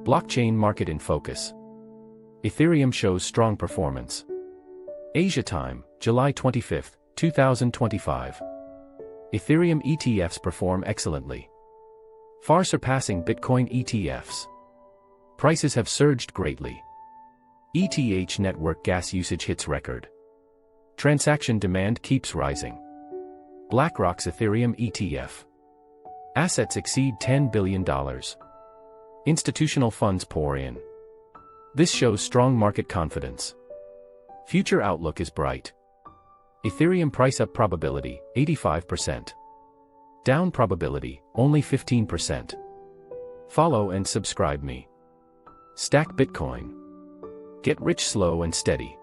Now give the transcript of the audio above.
Blockchain market in focus. Ethereum shows strong performance. Asia time, July 25, 2025. Ethereum ETFs perform excellently, far surpassing Bitcoin ETFs. Prices have surged greatly. ETH network gas usage hits record. Transaction demand keeps rising. BlackRock's Ethereum ETF assets exceed $10 billion. Institutional funds pour in. This shows strong market confidence. Future outlook is bright. Ethereum price up probability, 85%. Down probability, only 15%. Follow and subscribe me. Stack Bitcoin. Get rich slow and steady.